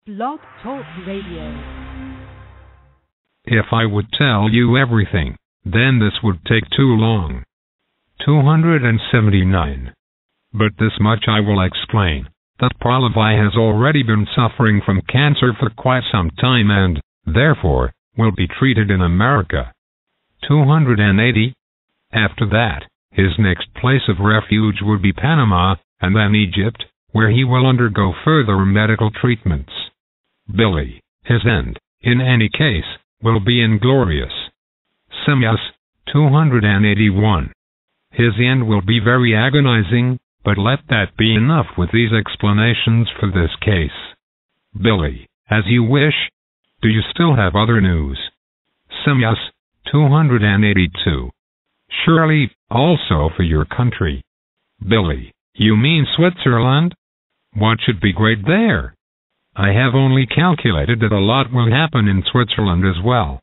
Blog Talk Radio. If I would tell you everything, then this would take too long. 279. But this much I will explain, that Prahlavi has already been suffering from cancer for quite some time and, therefore, will be treated in America. 280. After that, his next place of refuge would be Panama, and then Egypt, where he will undergo further medical treatments. Billy, his end, in any case, will be inglorious. Semyas, 281. His end will be very agonizing, but let that be enough with these explanations for this case. Billy, as you wish. Do you still have other news? Semyas, 282. Surely, also for your country. Billy, you mean Switzerland? What should be great there? I have only calculated that a lot will happen in Switzerland as well.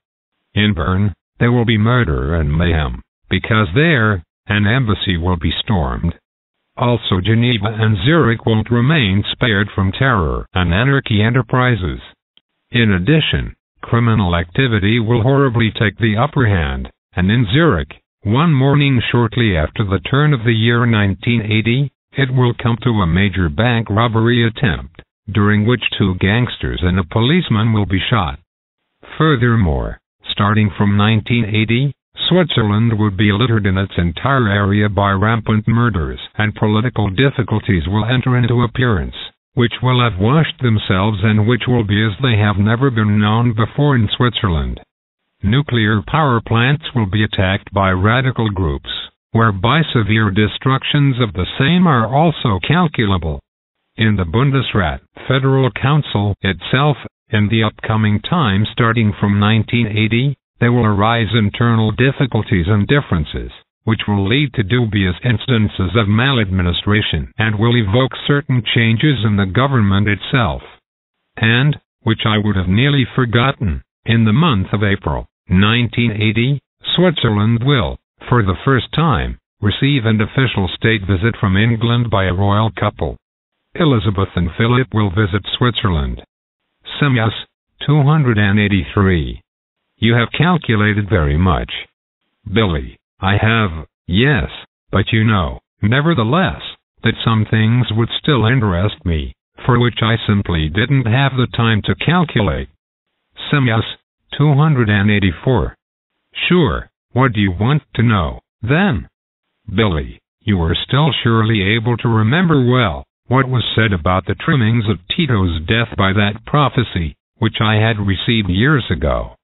In Bern, there will be murder and mayhem, because there, an embassy will be stormed. Also Geneva and Zurich won't remain spared from terror and anarchy enterprises. In addition, criminal activity will horribly take the upper hand, and in Zurich, one morning shortly after the turn of the year 1980, it will come to a major bank robbery attempt, during which 2 gangsters and a policeman will be shot. Furthermore, starting from 1980, Switzerland would be littered in its entire area by rampant murders, and political difficulties will enter into appearance, which will have washed themselves and which will be as they have never been known before in Switzerland. Nuclear power plants will be attacked by radical groups, whereby severe destructions of the same are also calculable. In the Bundesrat, Federal Council itself, in the upcoming time starting from 1980, there will arise internal difficulties and differences, which will lead to dubious instances of maladministration and will evoke certain changes in the government itself. And, which I would have nearly forgotten, in the month of April, 1980, Switzerland will, for the first time, receive an official state visit from England by a royal couple. Elizabeth and Philip will visit Switzerland. Semyas, 283. You have calculated very much. Billy, I have, yes, but you know, nevertheless, that some things would still interest me, for which I simply didn't have the time to calculate. Semyas, 284. Sure, what do you want to know, then? Billy, you are still surely able to remember well what was said about the trimmings of Tito's death by that prophecy, which I had received years ago.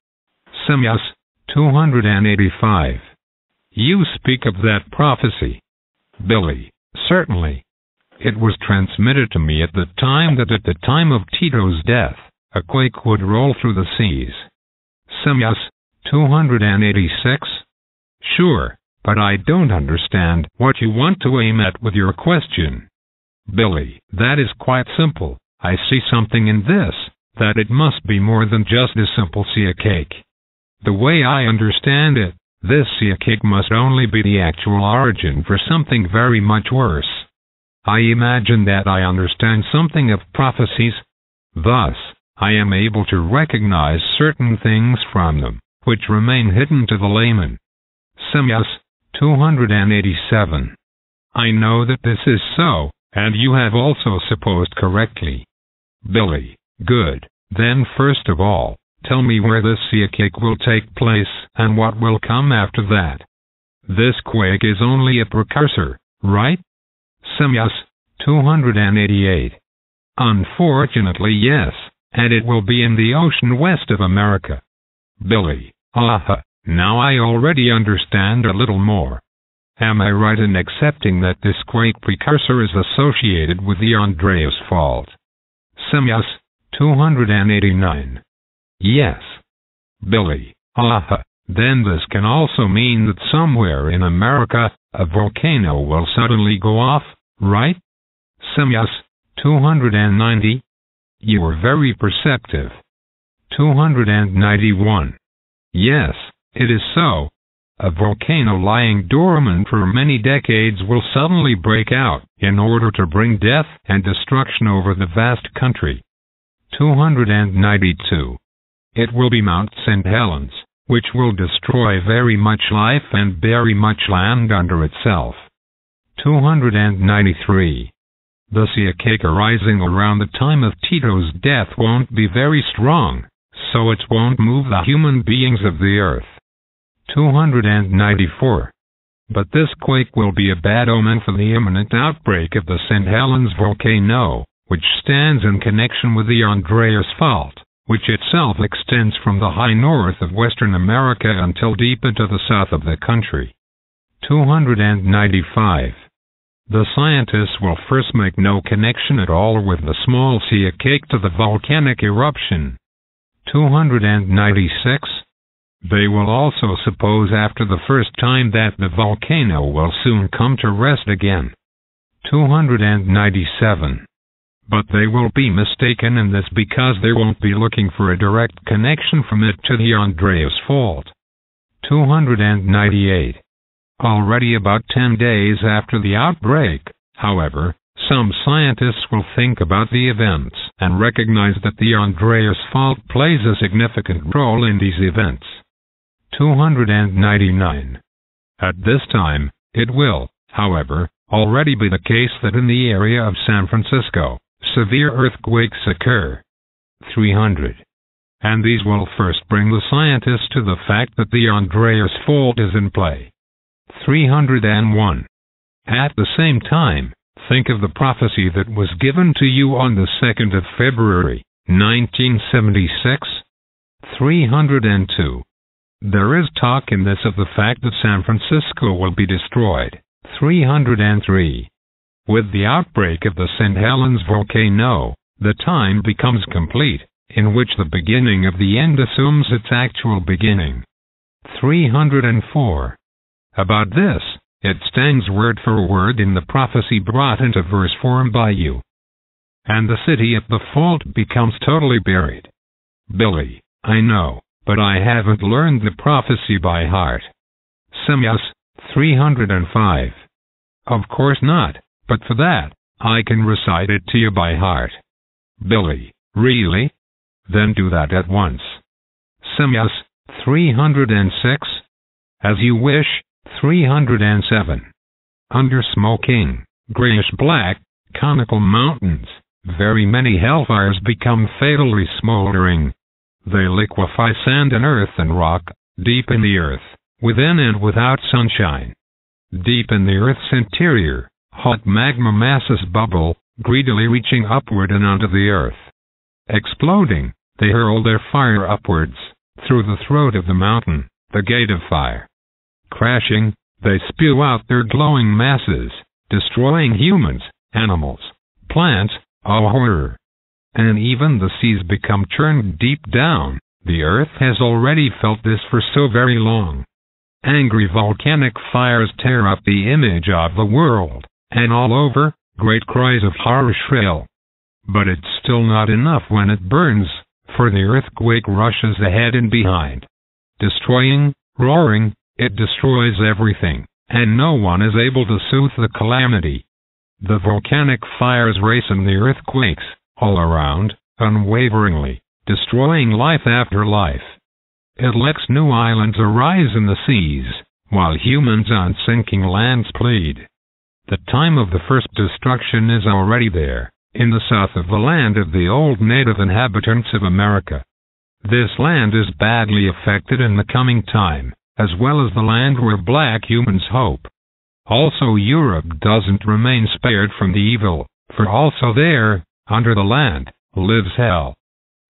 Semyas, 285. You speak of that prophecy. Billy, certainly. It was transmitted to me at the time that at the time of Tito's death, a quake would roll through the seas. Semyas, 286. Sure, but I don't understand what you want to aim at with your question. Billy, that is quite simple. I see something in this, that it must be more than just a simple sea cake. The way I understand it, this sea cake must only be the actual origin for something very much worse. I imagine that I understand something of prophecies. Thus, I am able to recognize certain things from them, which remain hidden to the layman. Semyas, 287. I know that this is so, and you have also supposed correctly. Billy, good. Then first of all, tell me where this sea quake will take place, and what will come after that. This quake is only a precursor, right? Semyas, 288. Unfortunately, yes, and it will be in the ocean west of America. Billy, aha, now I already understand a little more. Am I right in accepting that this quake precursor is associated with the Andreas Fault? Semyas, 289. Yes. Billy, aha, then this can also mean that somewhere in America, a volcano will suddenly go off, right? Semyas, 290. You are very perceptive. 291. Yes, it is so. A volcano lying dormant for many decades will suddenly break out in order to bring death and destruction over the vast country. 292. It will be Mount St. Helens, which will destroy very much life and bury much land under itself. 293. The sea cake arising around the time of Tito's death won't be very strong, so it won't move the human beings of the earth. 294. But this quake will be a bad omen for the imminent outbreak of the St. Helens volcano, which stands in connection with the Andreas Fault, which itself extends from the high north of Western America until deep into the south of the country. 295. The scientists will first make no connection at all with the small sea cake to the volcanic eruption. 296. They will also suppose after the first time that the volcano will soon come to rest again. 297. But they will be mistaken in this because they won't be looking for a direct connection from it to the Andreas Fault. 298. Already about 10 days after the outbreak, however, some scientists will think about the events and recognize that the Andreas Fault plays a significant role in these events. 299. At this time, it will, however, already be the case that in the area of San Francisco, severe earthquakes occur. 300. And these will first bring the scientists to the fact that the Andreas Fault is in play. 301. At the same time, think of the prophecy that was given to you on the 2nd of February, 1976. 302. There is talk in this of the fact that San Francisco will be destroyed. 303. With the outbreak of the St. Helens volcano, the time becomes complete, in which the beginning of the end assumes its actual beginning. 304. About this, it stands word for word in the prophecy brought into verse form by you. And the city at the fault becomes totally buried. Billy, I know, but I haven't learned the prophecy by heart. Semyas, 305. Of course not, but for that, I can recite it to you by heart. Billy, really? Then do that at once. Semyas, 306. As you wish. 307. Under smoking, grayish-black, conical mountains, very many hellfires become fatally smoldering. They liquefy sand and earth and rock, deep in the earth, within and without sunshine. Deep in the earth's interior, hot magma masses bubble, greedily reaching upward and onto the earth. Exploding, they hurl their fire upwards, through the throat of the mountain, the gate of fire. Crashing, they spew out their glowing masses, destroying humans, animals, plants, a horror. And even the seas become churned deep down. The earth has already felt this for so very long. Angry volcanic fires tear up the image of the world, and all over, great cries of horror shrill. But it's still not enough when it burns, for the earthquake rushes ahead and behind. Destroying, roaring, it destroys everything, and no one is able to soothe the calamity. The volcanic fires race in the earthquakes, all around, unwaveringly, destroying life after life. It lets new islands arise in the seas, while humans on sinking lands plead. The time of the first destruction is already there, in the south of the land of the old native inhabitants of America. This land is badly affected in the coming time, as well as the land where black humans hope. Also Europe doesn't remain spared from the evil, for also there, under the land, lives hell.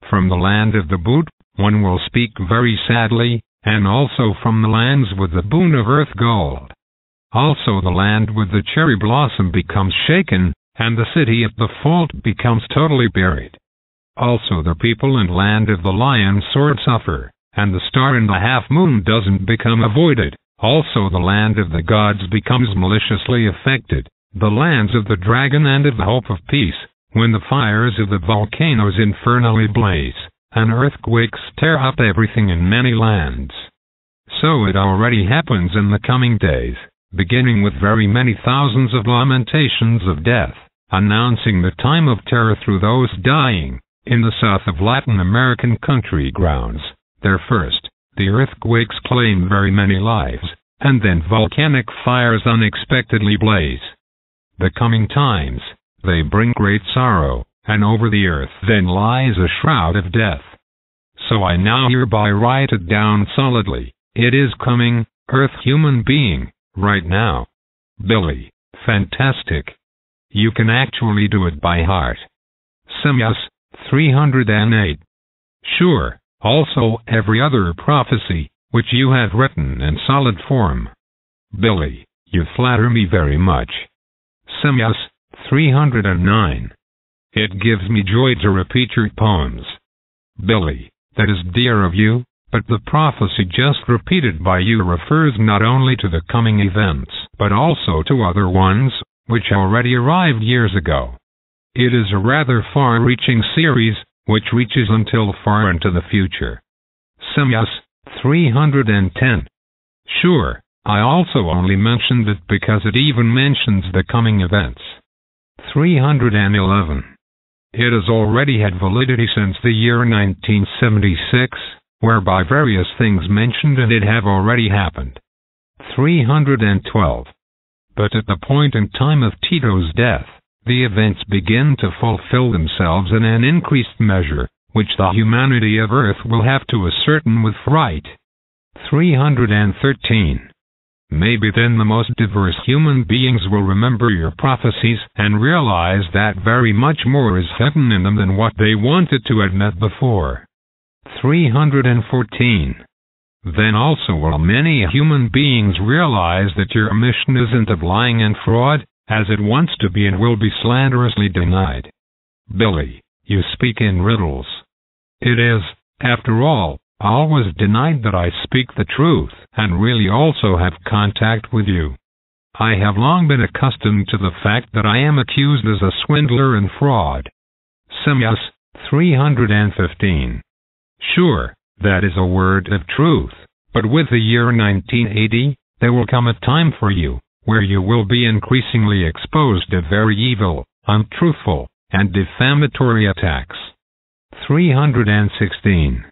From the land of the boot, one will speak very sadly, and also from the lands with the boon of earth gold. Also the land with the cherry blossom becomes shaken, and the city at the fault becomes totally buried. Also the people and land of the lion sword suffer, and the star in the half-moon doesn't become avoided. Also the land of the gods becomes maliciously affected, the lands of the dragon and of the hope of peace, when the fires of the volcanoes infernally blaze, and earthquakes tear up everything in many lands. So it already happens in the coming days, beginning with very many thousands of lamentations of death, announcing the time of terror through those dying, In the south of Latin American country grounds, there first, the earthquakes claim very many lives, and then volcanic fires unexpectedly blaze. The coming times, they bring great sorrow, and over the earth then lies a shroud of death. So I now hereby write it down solidly. It is coming, Earth human being, right now. Billy, fantastic. You can actually do it by heart. Simius, 308. Sure, also every other prophecy, which you have written in solid form. Billy, you flatter me very much. Simius, 309. It gives me joy to repeat your poems. Billy, that is dear of you, but the prophecy just repeated by you refers not only to the coming events, but also to other ones, which already arrived years ago. It is a rather far-reaching series, which reaches until far into the future. Simius, 310. Sure, I also only mentioned it because it even mentions the coming events. 311. It has already had validity since the year 1976, whereby various things mentioned in it have already happened. 312. But at the point in time of Tito's death, the events begin to fulfill themselves in an increased measure, which the humanity of Earth will have to ascertain with fright. 313. Maybe then the most diverse human beings will remember your prophecies and realize that very much more is hidden in them than what they wanted to admit before. 314. Then also will many human beings realize that your mission isn't of lying and fraud, as it wants to be and will be slanderously denied. Billy, you speak in riddles. It is, after all, always denied that I speak the truth, and really also have contact with you. I have long been accustomed to the fact that I am accused as a swindler and fraud. Simius, 315. Sure, that is a word of truth, but with the year 1980, there will come a time for you, where you will be increasingly exposed to very evil, untruthful, and defamatory attacks. 316.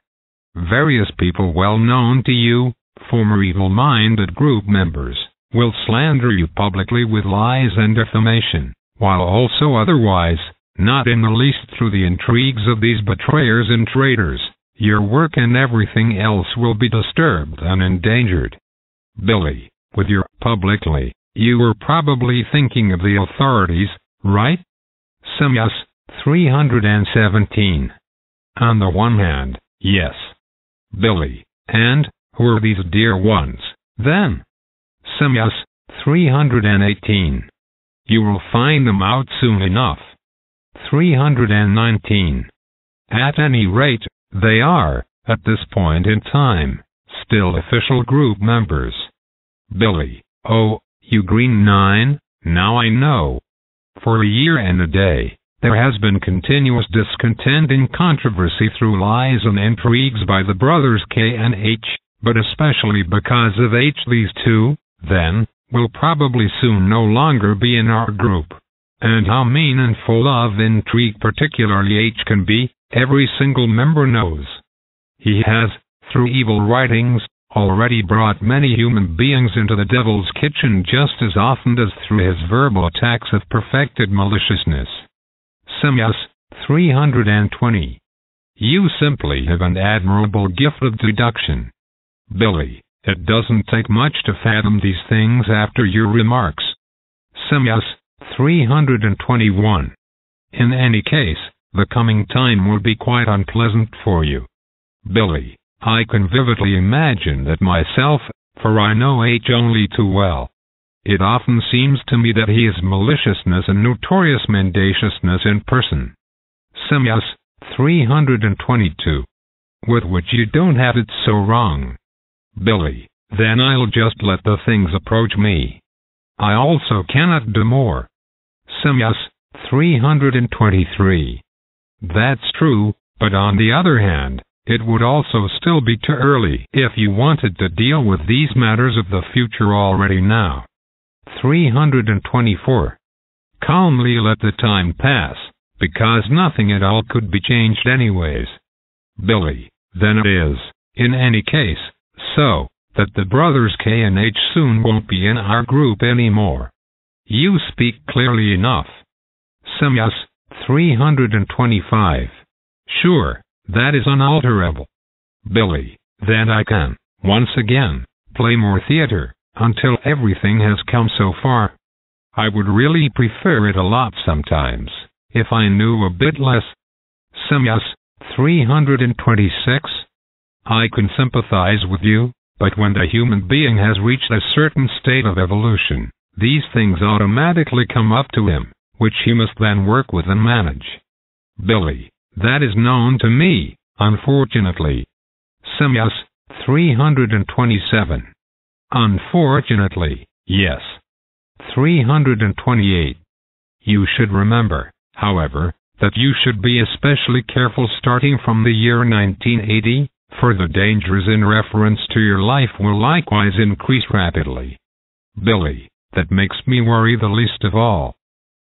Various people well known to you, former evil-minded group members, will slander you publicly with lies and defamation, while also otherwise, not in the least through the intrigues of these betrayers and traitors, your work and everything else will be disturbed and endangered. Billy, with your publicly, you were probably thinking of the authorities, right? Simius, 317. On the one hand, yes. Billy, and who are these dear ones, then? Simius, 318. You will find them out soon enough. 319. At any rate, they are, at this point in time, still official group members. Billy, oh, you green 9, now I know. For a year and a day, there has been continuous discontent and controversy through lies and intrigues by the brothers K and H, but especially because of H. These two, then, will probably soon no longer be in our group. And how mean and full of intrigue particularly H can be, every single member knows. He has, through evil writings, already brought many human beings into the devil's kitchen just as often as through his verbal attacks of perfected maliciousness. Simius, 320. You simply have an admirable gift of deduction. Billy, it doesn't take much to fathom these things after your remarks. Simius, 321. In any case, the coming time will be quite unpleasant for you. Billy, I can vividly imagine that myself, for I know H only too well. It often seems to me that he is maliciousness and notorious mendaciousness in person. Simius, 322. With which you don't have it so wrong. Billy, then I'll just let the things approach me. I also cannot do more. Simius, 323. That's true, but on the other hand, it would also still be too early if you wanted to deal with these matters of the future already now. 324. Calmly let the time pass, because nothing at all could be changed anyways. Billy, then it is, in any case, so that the brothers K and H soon won't be in our group anymore. You speak clearly enough. Semyas, 325. Sure, that is unalterable. Billy, then I can, once again, play more theater, until everything has come so far. I would really prefer it a lot sometimes, if I knew a bit less. Semyas, 326. I can sympathize with you, but when the human being has reached a certain state of evolution, these things automatically come up to him, which he must then work with and manage. Billy, that is known to me, unfortunately. Semyas, 327. Unfortunately, yes. 328. You should remember, however, that you should be especially careful starting from the year 1980, for the dangers in reference to your life will likewise increase rapidly. Billy, that makes me worry the least of all.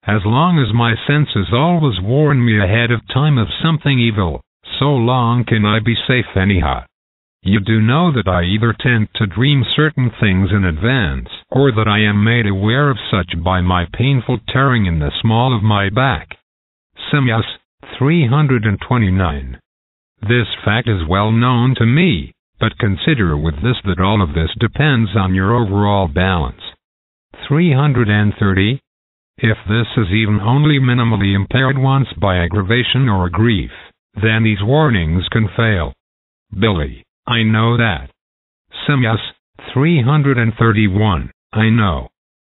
As long as my senses always warn me ahead of time of something evil, so long can I be safe anyhow. You do know that I either tend to dream certain things in advance, or that I am made aware of such by my painful tearing in the small of my back. Semyas, 329. This fact is well known to me, but consider with this that all of this depends on your overall balance. 330. If this is even only minimally impaired once by aggravation or grief, then these warnings can fail. Billy, I know that. Semyas, 331. I know.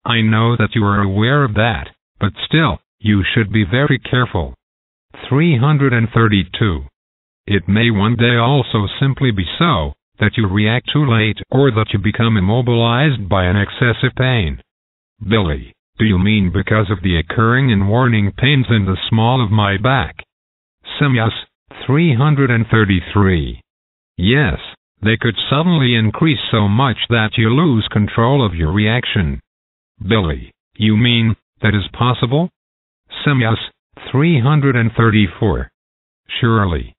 I know that you are aware of that, but still, you should be very careful. 332. It may one day also simply be so, that you react too late or that you become immobilized by an excessive pain. Billy, do you mean because of the occurring and warning pains in the small of my back? Semyas, 333. Yes, they could suddenly increase so much that you lose control of your reaction. Billy, you mean, that is possible? Semyas, 334. Surely.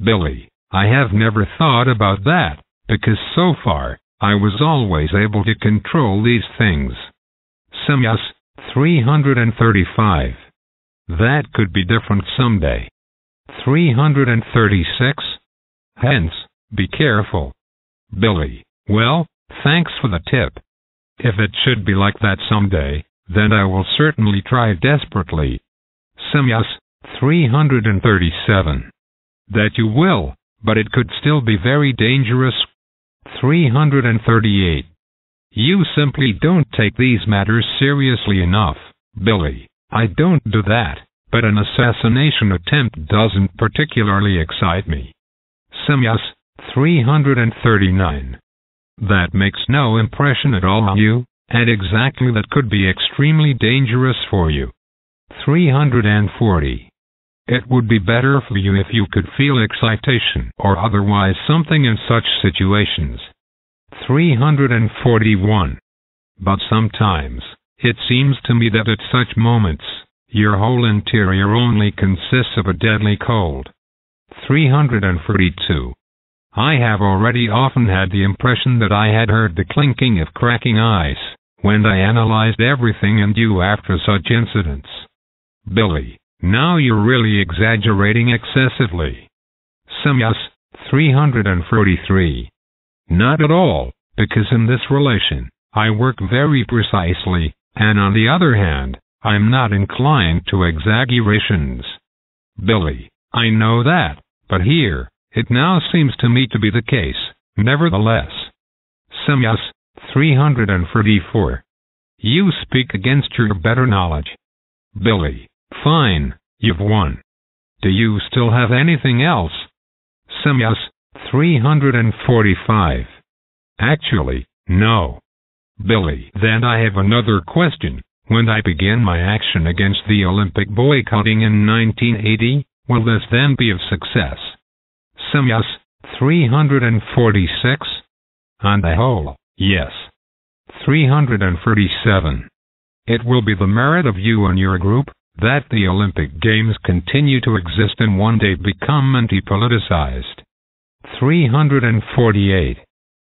Billy, I have never thought about that, because so far, I was always able to control these things. Semyas, 335. That could be different someday. 336. Hence, be careful. Billy, well, thanks for the tip. If it should be like that someday, then I will certainly try desperately. Semyas, 337. That you will, but it could still be very dangerous. 338. You simply don't take these matters seriously enough, Billy. I don't do that, but an assassination attempt doesn't particularly excite me. Semyas, 339. That makes no impression at all on you, and exactly that could be extremely dangerous for you. 340. It would be better for you if you could feel excitation or otherwise something in such situations. 341. But sometimes, it seems to me that at such moments, your whole interior only consists of a deadly cold. 342. I have already often had the impression that I had heard the clinking of cracking ice, when I analyzed everything and you after such incidents. Billy, now you're really exaggerating excessively. Semyas, 343. Not at all, because in this relation, I work very precisely, and on the other hand, I'm not inclined to exaggerations. Billy, I know that, but here, it now seems to me to be the case, nevertheless. Semyas, 344. You speak against your better knowledge. Billy, fine, you've won. Do you still have anything else? Semyas, 345. Actually, no. Billy, then I have another question. When I begin my action against the Olympic boycotting in 1980, will this then be of success? Semyas, 346. On the whole, yes. 347. It will be the merit of you and your group, that the Olympic Games continue to exist and one day become anti-politicized. 348.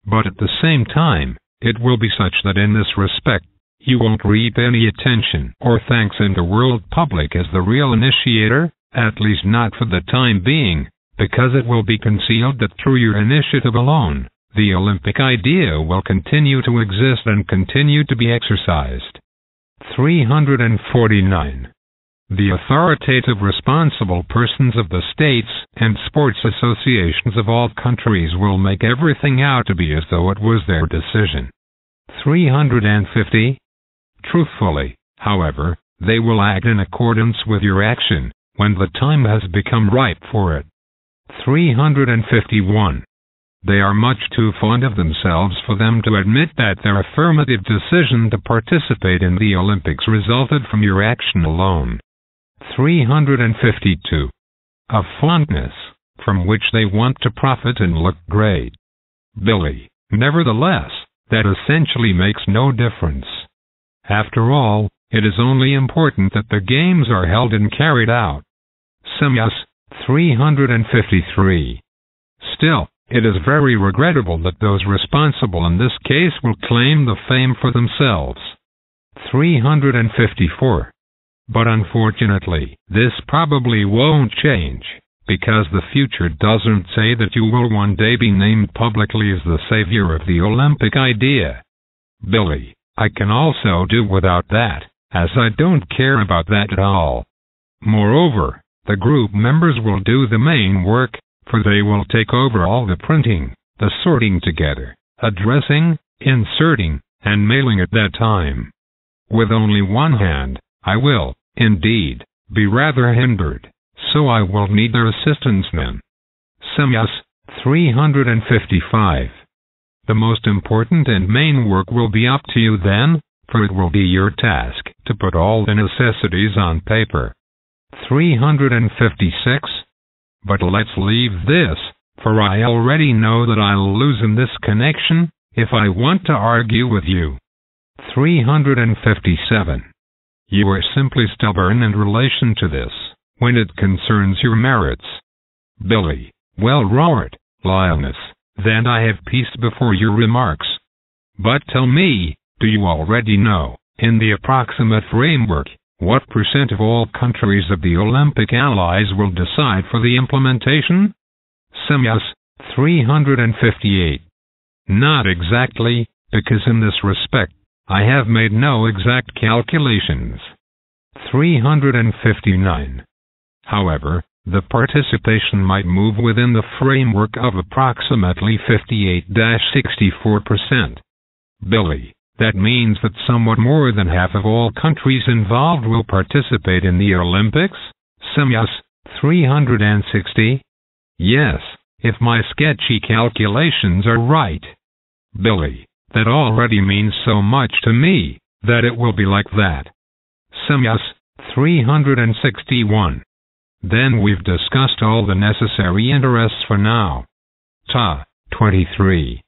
But at the same time, it will be such that in this respect, you won't reap any attention or thanks in the world public as the real initiator, at least not for the time being, because it will be concealed that through your initiative alone, the Olympic idea will continue to exist and continue to be exercised. 349. The authoritative responsible persons of the states and sports associations of all countries will make everything out to be as though it was their decision. 350. Truthfully, however, they will act in accordance with your action, when the time has become ripe for it. 351. They are much too fond of themselves for them to admit that their affirmative decision to participate in the Olympics resulted from your action alone. 352. A fondness, from which they want to profit and look great. Billy, nevertheless, that essentially makes no difference. After all, it is only important that the games are held and carried out. Semyas, 353. Still, it is very regrettable that those responsible in this case will claim the fame for themselves. 354. But unfortunately, this probably won't change, because the future doesn't say that you will one day be named publicly as the savior of the Olympic idea. Billy, I can also do without that, as I don't care about that at all. Moreover, the group members will do the main work, for they will take over all the printing, the sorting together, addressing, inserting, and mailing at that time. With only one hand, I will, indeed, be rather hindered, so I will need their assistance then. Semyas, 355. The most important and main work will be up to you then, for it will be your task to put all the necessities on paper. 356. But let's leave this, for I already know that I'll lose in this connection, if I want to argue with you. 357. You are simply stubborn in relation to this, when it concerns your merits. Billy, well roared, Lioness, then I have peace before your remarks. But tell me, do you already know, in the approximate framework, what % of all countries of the Olympic allies will decide for the implementation? Semyas, 358. Not exactly, because in this respect, I have made no exact calculations. 359. However, the participation might move within the framework of approximately 58-64%. Billy, that means that somewhat more than half of all countries involved will participate in the Olympics? Semyas, 360. Yes, if my sketchy calculations are right. Billy, that already means so much to me, that it will be like that. Semyas, 361. Then we've discussed all the necessary interests for now. 23.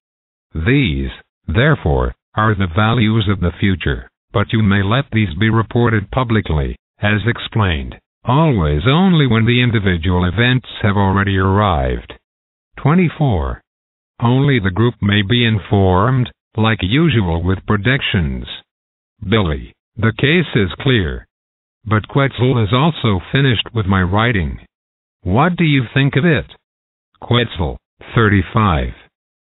These, therefore, are the values of the future, but you may let these be reported publicly, as explained, always only when the individual events have already arrived. 24. Only the group may be informed, like usual with predictions. Billy, the case is clear. But Quetzal has also finished with my writing. What do you think of it? Quetzal, 35.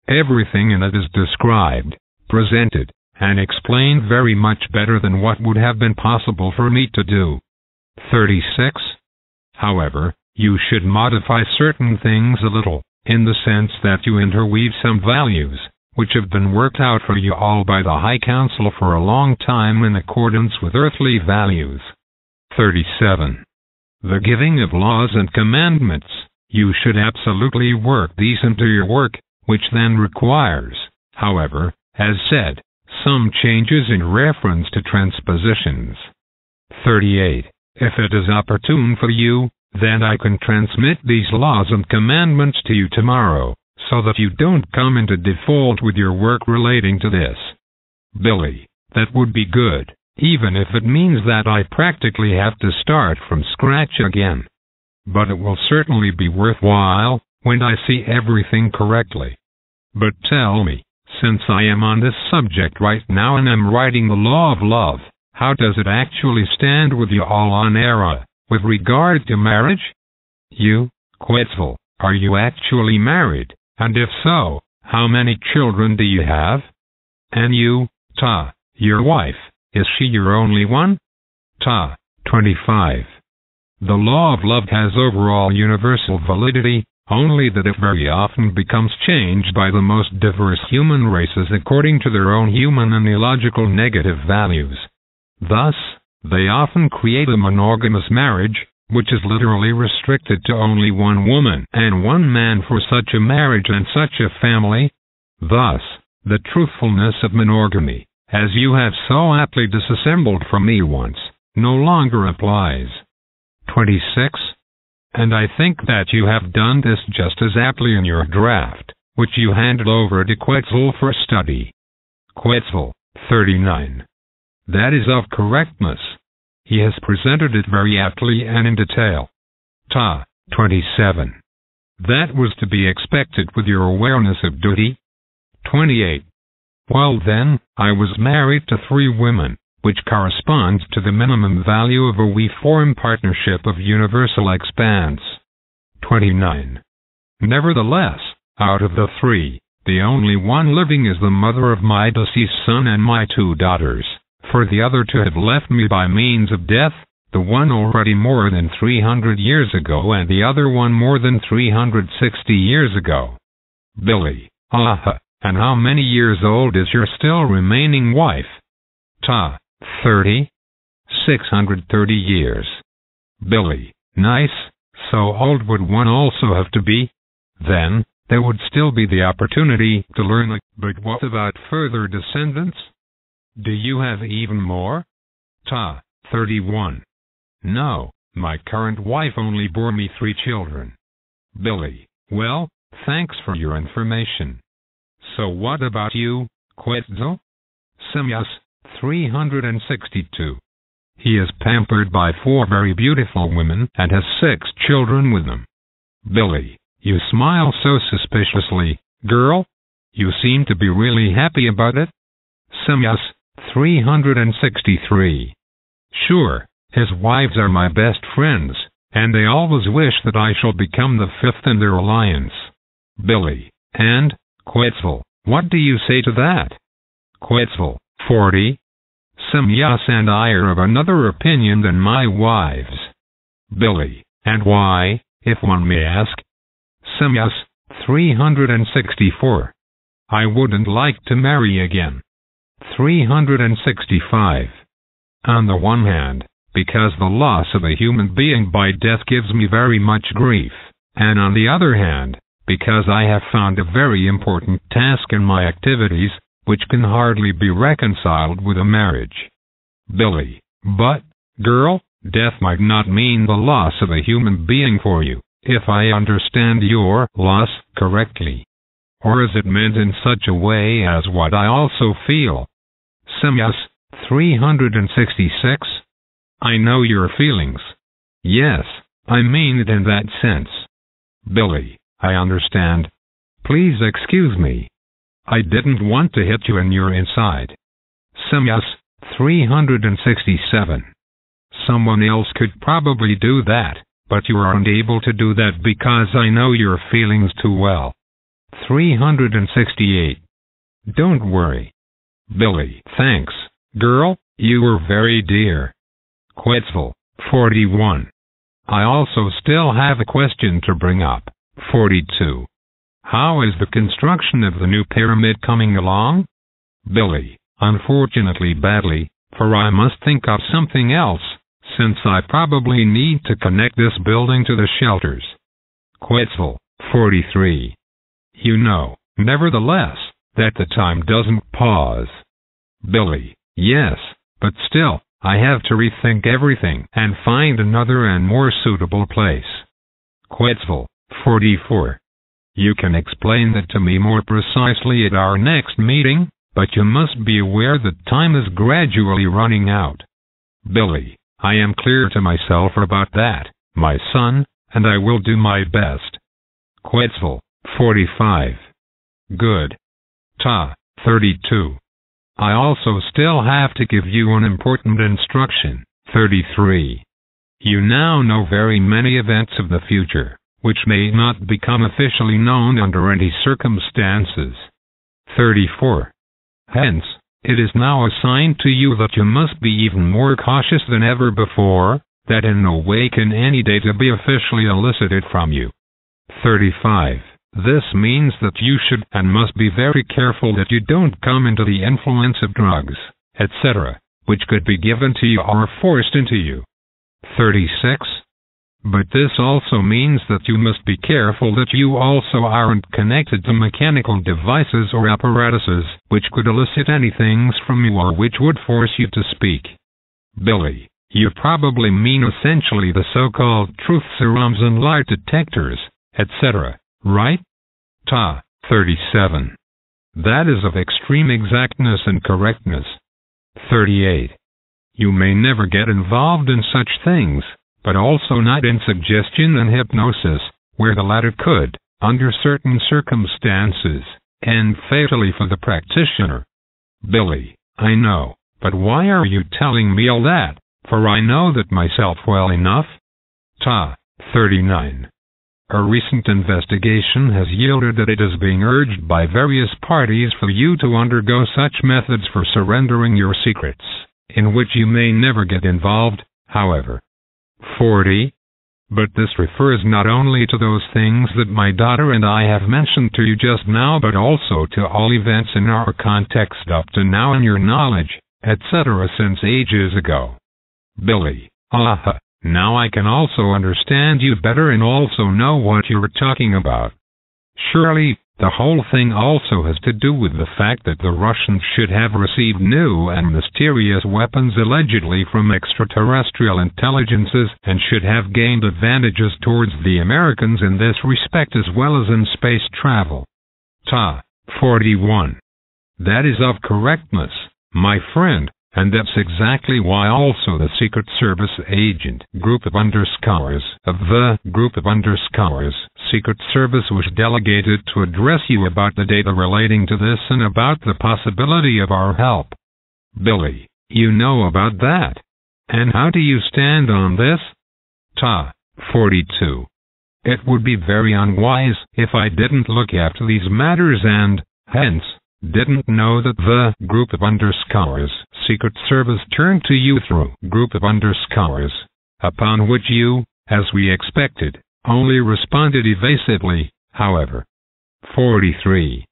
Everything in it is described, presented, and explained very much better than what would have been possible for me to do. 36. However, you should modify certain things a little, in the sense that you interweave some values, which have been worked out for you all by the High Council for a long time in accordance with earthly values. 37. The giving of laws and commandments, you should absolutely work these into your work, which then requires, however, as said, some changes in reference to transpositions. 38. If it is opportune for you, then I can transmit these laws and commandments to you tomorrow, so that you don't come into default with your work relating to this. Billy, that would be good, even if it means that I practically have to start from scratch again. But it will certainly be worthwhile when I see everything correctly. But tell me, since I am on this subject right now and am writing the law of love, how does it actually stand with you all on era, with regard to marriage? You, Quetzal, are you actually married? And if so, how many children do you have? And you, Ta, your wife, is she your only one? Ta, 25. The law of love has overall universal validity, only that it very often becomes changed by the most diverse human races according to their own human and illogical negative values. Thus, they often create a monogamous marriage, which is literally restricted to only one woman and one man for such a marriage and such a family. Thus, the truthfulness of monogamy, as you have so aptly disassembled from me once, no longer applies. 26. And I think that you have done this just as aptly in your draft, which you handed over to Quetzal for study. Quetzal, 39. That is of correctness. He has presented it very aptly and in detail. Ta, 27. That was to be expected with your awareness of duty. 28. Well then, I was married to 3 women, which corresponds to the minimum value of a we-form partnership of universal expanse. 29. Nevertheless, out of the 3, the only one living is the mother of my deceased son and my 2 daughters, for the other 2 have left me by means of death, the one already more than 300 years ago and the other one more than 360 years ago. Billy, aha, and how many years old is your still remaining wife? Ta, 30. 630 years. Billy, nice, so old would one also have to be? Then, there would still be the opportunity to learn, but what about further descendants? Do you have even more? Ta, 31. No, my current wife only bore me 3 children. Billy, well, thanks for your information. So what about you, Quetzal? Semyas, 362. He is pampered by 4 very beautiful women and has 6 children with them. Billy, you smile so suspiciously, girl. You seem to be really happy about it. Semyas, 363. Sure, his wives are my best friends, and they always wish that I shall become the 5th in their alliance. Billy, and, Quetzal, what do you say to that? Quetzal, 40. Semyas and I are of another opinion than my wives. Billy, and why, if one may ask? Semyas, 364. I wouldn't like to marry again. 365. On the one hand, because the loss of a human being by death gives me very much grief, and on the other hand, because I have found a very important task in my activities, which can hardly be reconciled with a marriage. Billy, but, girl, death might not mean the loss of a human being for you, if I understand your loss correctly. Or is it meant in such a way as what I also feel? Semyas, 366. I know your feelings. Yes, I mean it in that sense. Billy, I understand. Please excuse me. I didn't want to hit you in your inside. Semyas, 367. Someone else could probably do that, but you aren't able to do that because I know your feelings too well. 368. Don't worry. Billy, thanks, girl, you were very dear. Quetzal, 41. I also still have a question to bring up. 42. How is the construction of the new pyramid coming along? Billy, unfortunately badly, for I must think of something else, since I probably need to connect this building to the shelters. Quetzal, 43. You know, nevertheless, that the time doesn't pause. Billy, yes, but still, I have to rethink everything and find another and more suitable place. Quetzal, 44. You can explain that to me more precisely at our next meeting, but you must be aware that time is gradually running out. Billy, I am clear to myself about that, my son, and I will do my best. Quetzal, 45. Good. Ta, 32. I also still have to give you an important instruction, 33. You now know very many events of the future, which may not become officially known under any circumstances. 34. Hence, it is now assigned to you that you must be even more cautious than ever before, that in no way can any data be officially elicited from you. 35. This means that you should and must be very careful that you don't come into the influence of drugs, etc., which could be given to you or forced into you. 36. But this also means that you must be careful that you also aren't connected to mechanical devices or apparatuses which could elicit anything from you or which would force you to speak. Billy, you probably mean essentially the so-called truth serums and lie detectors, etc., right? Ta, 37. That is of extreme exactness and correctness. 38. You may never get involved in such things, but also not in suggestion and hypnosis, where the latter could, under certain circumstances, end fatally for the practitioner. Billy, I know, but why are you telling me all that, for I know that myself well enough? Ta, 39. A recent investigation has yielded that it is being urged by various parties for you to undergo such methods for surrendering your secrets, in which you may never get involved, however. 40. But this refers not only to those things that my daughter and I have mentioned to you just now, but also to all events in our context up to now in your knowledge, etc. since ages ago. Billy, aha, now I can also understand you better and also know what you were talking about. Surely, the whole thing also has to do with the fact that the Russians should have received new and mysterious weapons allegedly from extraterrestrial intelligences and should have gained advantages towards the Americans in this respect as well as in space travel. Ta, 41. That is of correctness, my friend, and that's exactly why also the Secret Service agent group of Secret Service was delegated to address you about the data relating to this and about the possibility of our help. Billy, you know about that. And how do you stand on this? Ta, 42. It would be very unwise if I didn't look after these matters and, hence, didn't know that the group of Secret Service turned to you through group of upon which you, as we expected, only responded evasively, however. 43.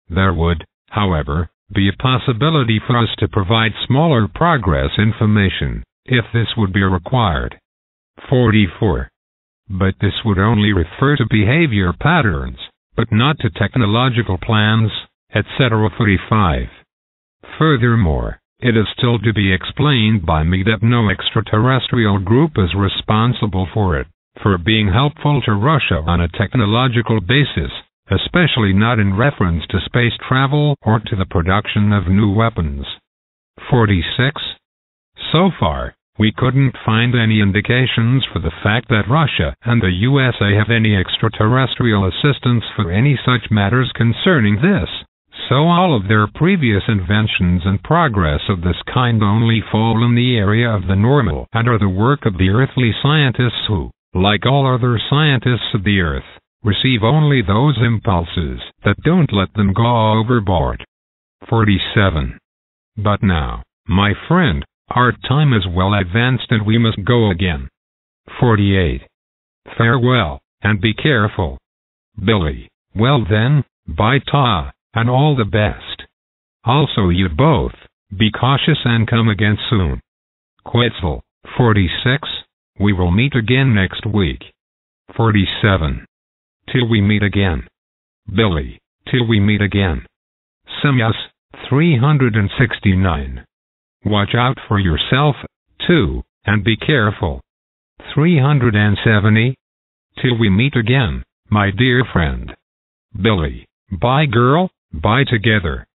There would, however, be a possibility for us to provide smaller progress information, if this would be required. 44. But this would only refer to behavior patterns, but not to technological plans, etc. 45. Furthermore, it is still to be explained by me that no extraterrestrial group is responsible for it, for being helpful to Russia on a technological basis, especially not in reference to space travel or to the production of new weapons. 46. So far, we couldn't find any indications for the fact that Russia and the USA have any extraterrestrial assistance for any such matters concerning this. So all of their previous inventions and progress of this kind only fall in the area of the normal and are the work of the earthly scientists who, like all other scientists of the earth, receive only those impulses that don't let them go overboard. 47. But now, my friend, our time is well advanced and we must go again. 48. Farewell, and be careful. Billy, well then, bye-ta. And all the best. Also you both, be cautious and come again soon. Quetzal, 46, we will meet again next week. 47. Till we meet again. Billy, till we meet again. Semyas, 369. Watch out for yourself, too, and be careful. 370. Till we meet again, my dear friend. Billy, bye girl. Bye together.